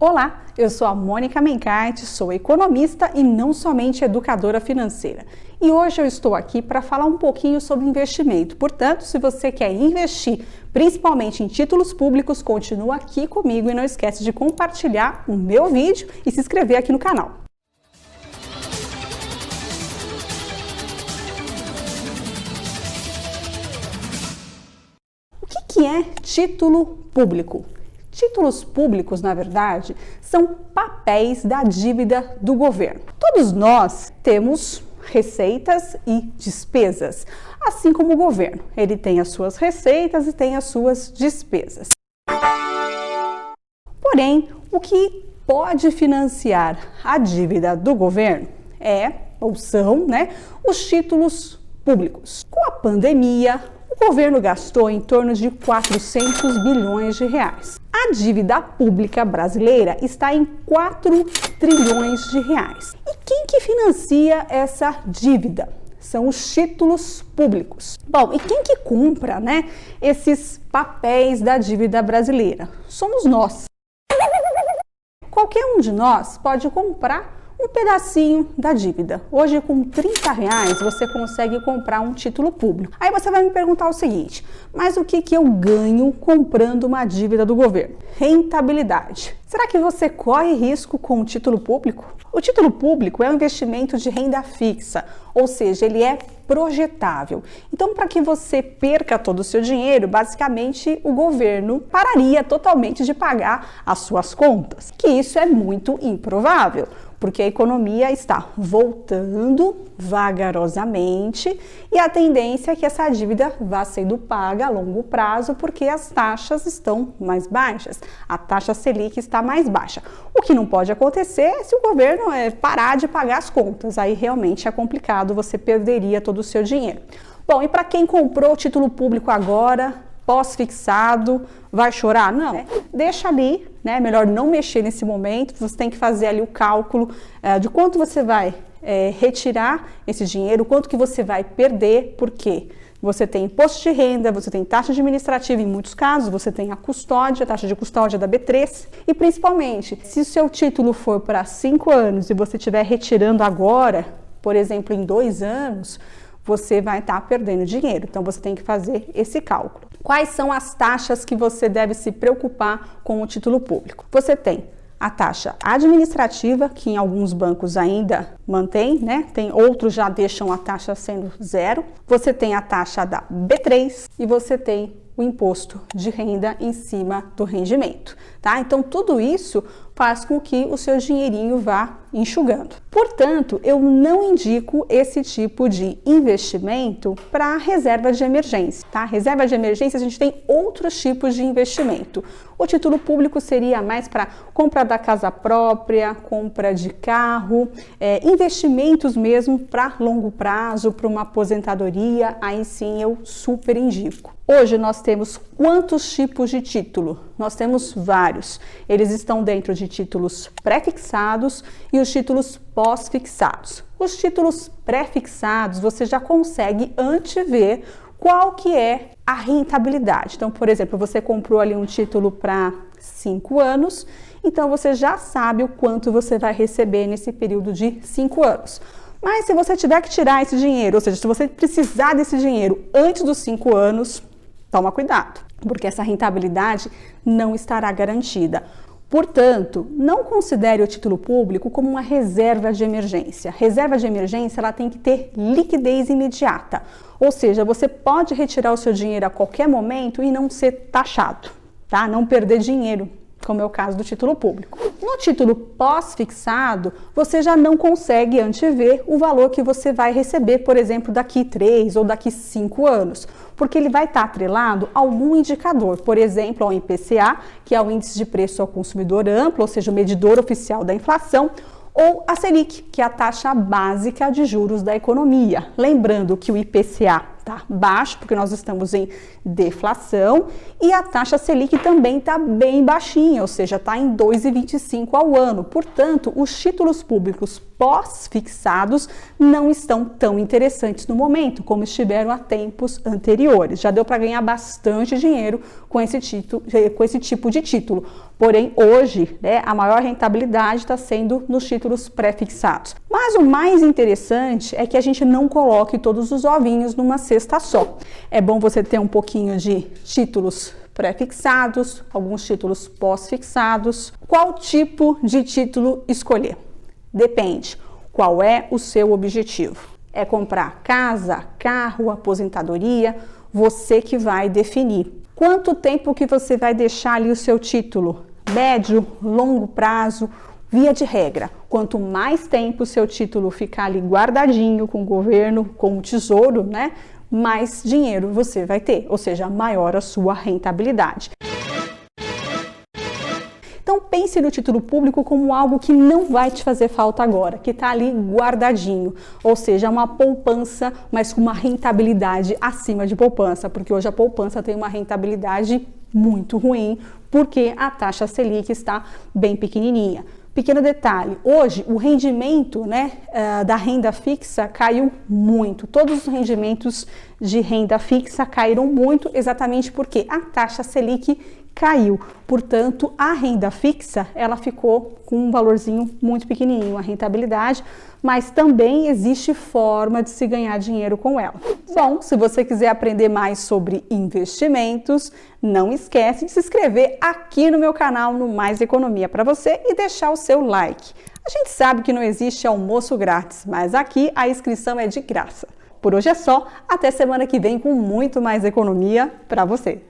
Olá, eu sou a Mônica Mencati, sou economista e não somente educadora financeira. E hoje eu estou aqui para falar um pouquinho sobre investimento. Portanto, se você quer investir, principalmente em títulos públicos, continua aqui comigo e não esquece de compartilhar o meu vídeo e se inscrever aqui no canal. O que é título público? Títulos públicos, na verdade, são papéis da dívida do governo. Todos nós temos receitas e despesas, assim como o governo. Ele tem as suas receitas e tem as suas despesas. Porém, o que pode financiar a dívida do governo são os títulos públicos. Com a pandemia, o governo gastou em torno de 400 bilhões de reais. A dívida pública brasileira está em 4 trilhões de reais. E quem que financia essa dívida? São os títulos públicos. Bom, e quem que compra, esses papéis da dívida brasileira? Somos nós. Qualquer um de nós pode comprar um pedacinho da dívida. Hoje, com R$30, você consegue comprar um título público. Aí você vai me perguntar o seguinte, mas o que eu ganho comprando uma dívida do governo? Rentabilidade. Será que você corre risco com o título público? O título público é um investimento de renda fixa, ou seja, ele é projetável. Então, para que você perca todo o seu dinheiro, basicamente o governo pararia totalmente de pagar as suas contas, que isso é muito improvável, porque a economia está voltando vagarosamente e a tendência é que essa dívida vá sendo paga a longo prazo porque as taxas estão mais baixas, a taxa Selic está mais baixa. O que não pode acontecer é se o governo parar de pagar as contas, aí realmente é complicado, você perderia todo o seu dinheiro. Bom, e para quem comprou o título público agora, pós-fixado, vai chorar? Não, deixa ali, melhor não mexer nesse momento, você tem que fazer ali o cálculo de quanto você vai retirar esse dinheiro, quanto que você vai perder, porque você tem imposto de renda, você tem taxa administrativa em muitos casos, você tem a custódia, a taxa de custódia da B3 e principalmente, se o seu título for para 5 anos e você estiver retirando agora, por exemplo, em 2 anos, você vai estar perdendo dinheiro. Então, você tem que fazer esse cálculo. Quais são as taxas que você deve se preocupar com o título público? Você tem a taxa administrativa, que em alguns bancos ainda mantém, tem outros já deixam a taxa sendo 0. Você tem a taxa da B3 e você tem o imposto de renda em cima do rendimento, tá? Então, tudo isso faz com que o seu dinheirinho vá enxugando. Portanto, eu não indico esse tipo de investimento para reserva de emergência, tá? Reserva de emergência, a gente tem outros tipos de investimento. O título público seria mais para compra da casa própria, compra de carro, investimentos mesmo para longo prazo, para uma aposentadoria, aí sim eu super indico. Hoje nós temos quantos tipos de título? Nós temos vários. Eles estão dentro de títulos pré-fixados e os títulos pós-fixados. Os títulos pré-fixados você já consegue antever qual que é a rentabilidade. Então, por exemplo, você comprou ali um título para 5 anos, então você já sabe o quanto você vai receber nesse período de 5 anos. Mas se você tiver que tirar esse dinheiro, ou seja, se você precisar desse dinheiro antes dos 5 anos, toma cuidado, porque essa rentabilidade não estará garantida. Portanto, não considere o título público como uma reserva de emergência. Reserva de emergência, ela tem que ter liquidez imediata. Ou seja, você pode retirar o seu dinheiro a qualquer momento e não ser taxado, tá? Não perder dinheiro, como é o caso do título público. No título pós-fixado, você já não consegue antever o valor que você vai receber, por exemplo, daqui 3 ou daqui 5 anos, porque ele vai estar atrelado a algum indicador, por exemplo, ao IPCA, que é o Índice de Preço ao Consumidor Amplo, ou seja, o medidor oficial da inflação, ou a Selic, que é a taxa básica de juros da economia. Lembrando que o IPCA está baixo, porque nós estamos em deflação, e a taxa Selic também está bem baixinha, ou seja, está em 2,25 ao ano. Portanto, os títulos públicos pós-fixados não estão tão interessantes no momento, como estiveram há tempos anteriores. Já deu para ganhar bastante dinheiro com esse tipo de título. Porém, hoje, né, a maior rentabilidade está sendo nos títulos pré-fixados. Mas o mais interessante é que a gente não coloque todos os ovinhos numa cesta só. É bom você ter um pouquinho de títulos pré-fixados, alguns títulos pós-fixados. Qual tipo de título escolher? Depende. Qual é o seu objetivo? É comprar casa, carro, aposentadoria? Você que vai definir. Quanto tempo que você vai deixar ali o seu título? Médio, longo prazo? Via de regra, quanto mais tempo o seu título ficar ali guardadinho com o governo, com o tesouro, né? Mais dinheiro você vai ter, ou seja, maior a sua rentabilidade. Então pense no título público como algo que não vai te fazer falta agora, que está ali guardadinho, ou seja, uma poupança, mas com uma rentabilidade acima de poupança, porque hoje a poupança tem uma rentabilidade muito ruim, porque a taxa Selic está bem pequenininha. Pequeno detalhe, hoje o rendimento, né, da renda fixa caiu muito. Todos os rendimentos de renda fixa caíram muito exatamente porque a taxa Selic caiu. Portanto, a renda fixa, ela ficou com um valorzinho muito pequenininho, a rentabilidade, mas também existe forma de se ganhar dinheiro com ela. Bom, se você quiser aprender mais sobre investimentos, não esquece de se inscrever aqui no meu canal no Mais Economia para você e deixar o seu like. A gente sabe que não existe almoço grátis, mas aqui a inscrição é de graça. Por hoje é só, até semana que vem com muito mais economia para você.